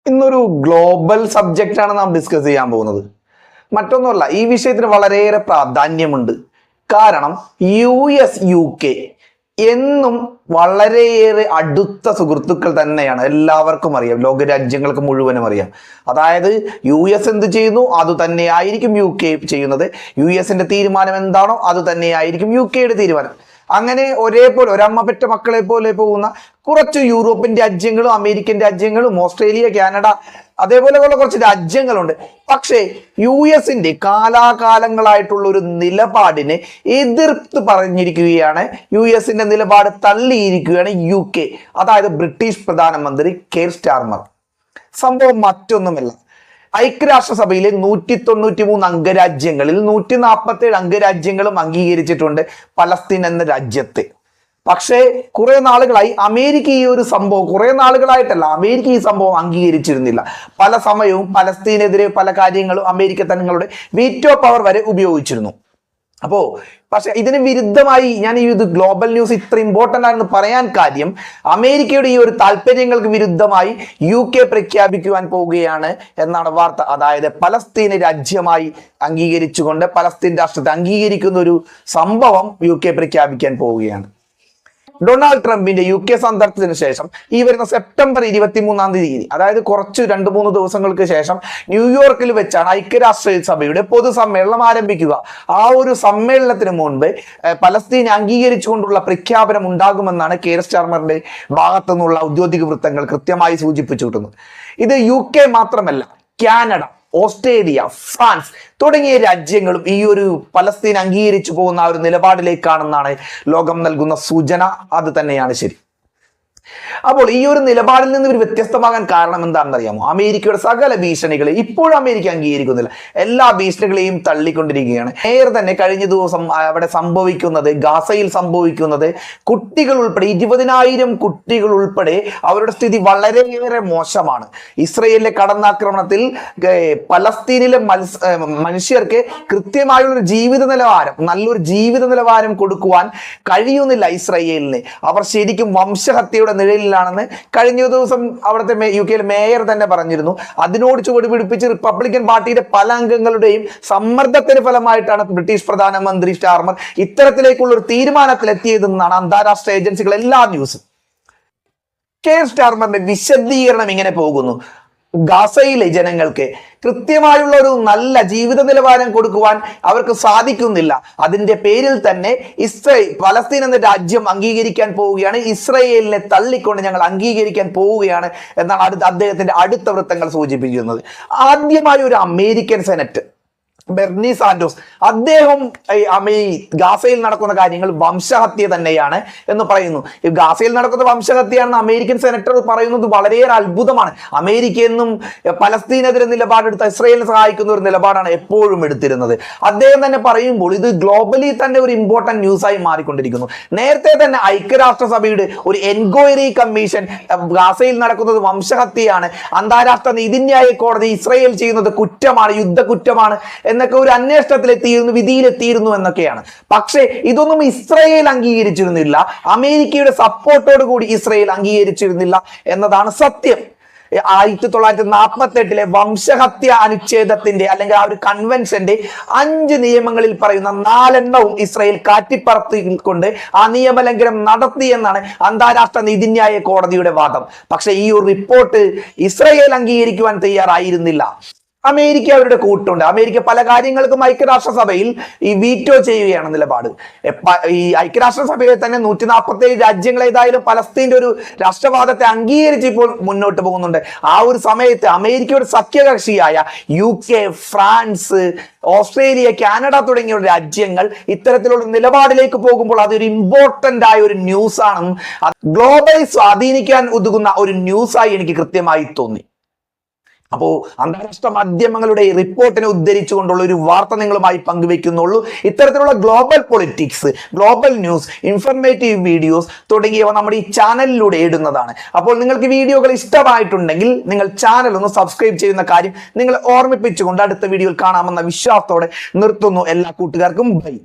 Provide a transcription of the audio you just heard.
ഇന്നൊരു ഗ്ലോബൽ സബ്ജക്റ്റാണ് നാം ഡിസ്കസ് ചെയ്യാൻ പോകുന്നത്. മറ്റൊന്നുമല്ല, ഈ വിഷയത്തിന് വളരെയേറെ പ്രാധാന്യമുണ്ട്. കാരണം US UK എന്നും വളരെയേറെ അടുത്ത സുഹൃത്തുക്കൾ തന്നെയാണ്. എല്ലാവർക്കും അറിയാം, ലോകരാജ്യങ്ങൾക്ക് മുഴുവനും അറിയാം. അതായത് US എന്ത് ചെയ്യുന്നു അത് തന്നെയായിരിക്കും UK ചെയ്യുന്നത്. US തീരുമാനം എന്താണോ അത് തന്നെയായിരിക്കും UK തീരുമാനം. അങ്ങനെ ഒരേപോലെ ഒരമ്മ പെറ്റ മക്കളെ പോലെ പോകുന്ന കുറച്ച് യൂറോപ്യൻ രാജ്യങ്ങളും അമേരിക്കൻ രാജ്യങ്ങളും ഓസ്ട്രേലിയ, കാനഡ അതേപോലെയുള്ള കുറച്ച് രാജ്യങ്ങളുണ്ട്. പക്ഷേ US കാലാകാലങ്ങളായിട്ടുള്ള ഒരു നിലപാടിനെ എതിർത്ത് പറഞ്ഞിരിക്കുകയാണ്. US നിലപാട് തള്ളിയിരിക്കുകയാണ് UK, അതായത് ബ്രിട്ടീഷ് പ്രധാനമന്ത്രി കെയർ സ്റ്റാർമർ. സംഭവം മറ്റൊന്നുമല്ല, ഐക്യരാഷ്ട്രസഭയിലെ 193 അംഗരാജ്യങ്ങളിൽ 147 അംഗരാജ്യങ്ങളും അംഗീകരിച്ചിട്ടുണ്ട് പലസ്തീൻ എന്ന രാജ്യത്തെ. പക്ഷേ കുറെ നാളുകളായി അമേരിക്ക ഈ ഒരു സംഭവം അമേരിക്ക ഈ സംഭവം അംഗീകരിച്ചിരുന്നില്ല. പല സമയവും പലസ്തീനെതിരെ പല കാര്യങ്ങളും അമേരിക്ക തങ്ങളുടെ വീറ്റോ പവർ വരെ ഉപയോഗിച്ചിരുന്നു. പക്ഷെ ഇതിന് വിരുദ്ധമായി ഞാൻ ഇത് ഗ്ലോബൽ ന്യൂസ് ഇത്ര ഇമ്പോർട്ടൻ്റ് ആണെന്ന് പറയാൻ കാര്യം, അമേരിക്കയുടെ ഈ ഒരു താല്പര്യങ്ങൾക്ക് വിരുദ്ധമായി UK പ്രഖ്യാപിക്കുവാൻ പോവുകയാണ് എന്നാണ് വാർത്ത. അതായത് പലസ്തീനെ രാജ്യമായി അംഗീകരിച്ചുകൊണ്ട് പലസ്തീൻ രാഷ്ട്രത്തെ അംഗീകരിക്കുന്ന ഒരു സംഭവം UK പ്രഖ്യാപിക്കാൻ പോവുകയാണ്. ഡൊണാൾഡ് ട്രംപിന്റെ UK സന്ദർശനത്തിന് ശേഷം ഈ വരുന്ന സെപ്റ്റംബർ 23 അതായത് കുറച്ച് 2-3 ദിവസങ്ങൾക്ക് ശേഷം ന്യൂയോർക്കിൽ വെച്ചാണ് ഐക്യരാഷ്ട്രസഭയുടെ പൊതുസമ്മേളനം ആരംഭിക്കുക. ആ ഒരു സമ്മേളനത്തിന് മുൻപ് പലസ്തീനെ അംഗീകരിച്ചുകൊണ്ടുള്ള പ്രഖ്യാപനം ഉണ്ടാകുമെന്നാണ് കെയർ സ്റ്റാർമറിന്റെ ഭാഗത്തു നിന്നുള്ള ഔദ്യോഗിക വൃത്തങ്ങൾ കൃത്യമായി സൂചിപ്പിച്ചു കിട്ടുന്നത്. ഇത് UK മാത്രമല്ല, കാനഡ, ഓസ്ട്രേലിയ, ഫ്രാൻസ് തുടങ്ങിയ രാജ്യങ്ങളും ഈ ഒരു പലസ്തീൻ അംഗീകരിച്ചു പോകുന്ന ഒരു നിലപാടിലേക്കാണെന്നാണ് ലോകം നൽകുന്ന സൂചന. അത് തന്നെയാണ് ശരി. അപ്പോൾ ഈ ഒരു നിലപാടിൽ നിന്ന് ഒരു വ്യത്യസ്തമാകാൻ കാരണം എന്താണെന്ന് അറിയാമോ? അമേരിക്കയുടെ സകല ഭീഷണികളെ ഇപ്പോഴും അമേരിക്ക അംഗീകരിക്കുന്നില്ല. എല്ലാ ഭീഷണികളെയും തള്ളിക്കൊണ്ടിരിക്കുകയാണ്. നേരെ തന്നെ കഴിഞ്ഞ ദിവസം അവിടെ സംഭവിക്കുന്നത്, ഗാസയിൽ സംഭവിക്കുന്നത്, കുട്ടികൾ ഉൾപ്പെടെ 20,000 കുട്ടികൾ ഉൾപ്പെടെ അവരുടെ സ്ഥിതി വളരെയേറെ മോശമാണ്. ഇസ്രയേലിലെ കടന്നാക്രമണത്തിൽ പലസ്തീനിലെ മനുഷ്യർക്ക് കൃത്യമായുള്ളൊരു ജീവിത നിലവാരം, നല്ലൊരു ജീവിത നിലവാരം കൊടുക്കുവാൻ കഴിയുന്നില്ല ഇസ്രയേലിന്. അവർ ശരിക്കും വംശഹത്യയുടെ നിഴലിലാണെന്ന് കഴിഞ്ഞ ദിവസം അവിടുത്തെ UK മേയർ തന്നെ പറഞ്ഞിരുന്നു. അതിനോട് ചുവട് പിടിപ്പിച്ച് റിപ്പബ്ലിക്കൻ പാർട്ടിയുടെ പല അംഗങ്ങളുടെയും സമ്മർദ്ദത്തിന് ഫലമായിട്ടാണ് ബ്രിട്ടീഷ് പ്രധാനമന്ത്രി സ്റ്റാർമർ ഇത്തരത്തിലേക്കുള്ള ഒരു തീരുമാനത്തിലെത്തിയതെന്നാണ് അന്താരാഷ്ട്ര ഏജൻസികൾ എല്ലാ ന്യൂസും. കെയർ സ്റ്റാർമറിന്റെ വിശദീകരണം ഇങ്ങനെ പോകുന്നു: ഗാസയിലെ ജനങ്ങൾക്ക് കൃത്യമായുള്ള ഒരു നല്ല ജീവിത നിലവാരം കൊടുക്കുവാൻ അവർക്ക് സാധിക്കുന്നില്ല. അതിന്റെ പേരിൽ തന്നെ പലസ്തീൻ എന്ന രാജ്യം അംഗീകരിക്കാൻ പോവുകയാണ്, ഇസ്രയേലിനെ തള്ളിക്കൊണ്ട് ഞങ്ങൾ അംഗീകരിക്കാൻ പോവുകയാണ് എന്നാണ് അദ്ദേഹത്തിന്റെ അടുത്ത വൃത്തങ്ങൾ സൂചിപ്പിക്കുന്നത്. ആദ്യമായി ഒരു അമേരിക്കൻ സെനറ്റ് ബെർണി സാന്റോസ് അദ്ദേഹം ഈ ഗാസയിൽ നടക്കുന്ന കാര്യങ്ങൾ വംശഹത്യ തന്നെയാണ് എന്ന് പറയുന്നു. ഈ ഗാസയിൽ നടക്കുന്ന വംശഹത്യയാണെന്ന് അമേരിക്കൻ സെനറ്റർ പറയുന്നത് വളരെയേറെ അത്ഭുതമാണ്. അമേരിക്ക എന്നും പലസ്തീനെതിരെ നിലപാടെടുത്ത ഇസ്രയേലിനെ സഹായിക്കുന്ന ഒരു നിലപാടാണ് എപ്പോഴും എടുത്തിരുന്നത്. അദ്ദേഹം തന്നെ പറയുമ്പോൾ ഇത് ഗ്ലോബലി തന്നെ ഒരു ഇമ്പോർട്ടന്റ് ന്യൂസായി മാറിക്കൊണ്ടിരിക്കുന്നു. നേരത്തെ തന്നെ ഐക്യരാഷ്ട്രസഭയുടെ ഒരു എൻക്വയറി കമ്മീഷൻ ഗാസയിൽ നടക്കുന്നത് വംശഹത്യയാണ്, അന്താരാഷ്ട്ര നീതിന്യായ കോടതി ഇസ്രയേൽ ചെയ്യുന്നത് കുറ്റമാണ്, യുദ്ധക്കുറ്റമാണ് എന്നൊക്കെ ഒരു അന്വേഷണത്തിലെത്തിയിരുന്നു, വിധിയിലെത്തിയിരുന്നു എന്നൊക്കെയാണ്. പക്ഷേ ഇതൊന്നും ഇസ്രയേൽ അംഗീകരിച്ചിരുന്നില്ല, അമേരിക്കയുടെ സപ്പോർട്ടോട് കൂടി ഇസ്രയേൽ അംഗീകരിച്ചിരുന്നില്ല എന്നതാണ് സത്യം. 1948 വംശഹത്യ അനുച്ഛേദത്തിന്റെ അല്ലെങ്കിൽ ആ ഒരു കൺവെൻഷന്റെ 5 നിയമങ്ങളിൽ പറയുന്ന 4 ഇസ്രയേൽ കാറ്റിപ്പറത്തിക്കൊണ്ട് ആ നിയമലംഘനം നടത്തി എന്നാണ് അന്താരാഷ്ട്ര നീതിന്യായ കോടതിയുടെ വാദം. പക്ഷെ ഈ ഒരു റിപ്പോർട്ട് ഇസ്രയേൽ അംഗീകരിക്കുവാൻ തയ്യാറായിരുന്നില്ല. അമേരിക്ക അവരുടെ കൂട്ടുണ്ട്. അമേരിക്ക പല കാര്യങ്ങൾക്കും ഐക്യരാഷ്ട്രസഭയിൽ ഈ വീറ്റോ ചെയ്യുകയാണ് നിലപാട്. ഈ ഐക്യരാഷ്ട്രസഭയിൽ തന്നെ 147 രാജ്യങ്ങൾ ഏതായാലും പലസ്തീന്റെ ഒരു രാഷ്ട്രവാദത്തെ അംഗീകരിച്ച് ഇപ്പോൾ മുന്നോട്ട് പോകുന്നുണ്ട്. ആ ഒരു സമയത്ത് അമേരിക്കയുടെ സഖ്യകക്ഷിയായ UK, ഫ്രാൻസ്, ഓസ്ട്രേലിയ, കാനഡ തുടങ്ങിയ രാജ്യങ്ങൾ ഇത്തരത്തിലുള്ള നിലപാടിലേക്ക് പോകുമ്പോൾ അതൊരു ഇമ്പോർട്ടന്റ് ആയ ഒരു ന്യൂസ് ആണെന്നും ഗ്ലോബലി സ്വാധീനിക്കാൻ ഉതകുന്ന ഒരു ന്യൂസായി എനിക്ക് കൃത്യമായി തോന്നി. അപ്പോൾ അന്താരാഷ്ട്ര മാധ്യമങ്ങളുടെ റിപ്പോർട്ടിനെ ഉദ്ധരിച്ചുകൊണ്ടുള്ള ഒരു വാർത്ത നിങ്ങളുമായി പങ്കുവെക്കുന്നുള്ളൂ. ഇത്തരത്തിലുള്ള global politics, global news, informative videos തുടങ്ങിയവ നമ്മുടെ ഈ ചാനലിലൂടെ ഇടുന്നതാണ്. അപ്പോൾ നിങ്ങൾക്ക് വീഡിയോകൾ ഇഷ്ടമായിട്ടുണ്ടെങ്കിൽ നിങ്ങൾ ചാനൽ ഒന്ന് സബ്സ്ക്രൈബ് ചെയ്യുന്ന കാര്യം നിങ്ങൾ ഓർമ്മിപ്പിച്ചുകൊണ്ട് അടുത്ത വീഡിയോയിൽ കാണാമെന്ന വിശ്വാസത്തോടെ നിർത്തുന്നു. എല്ലാ കൂട്ടുകാർക്കും ബൈ.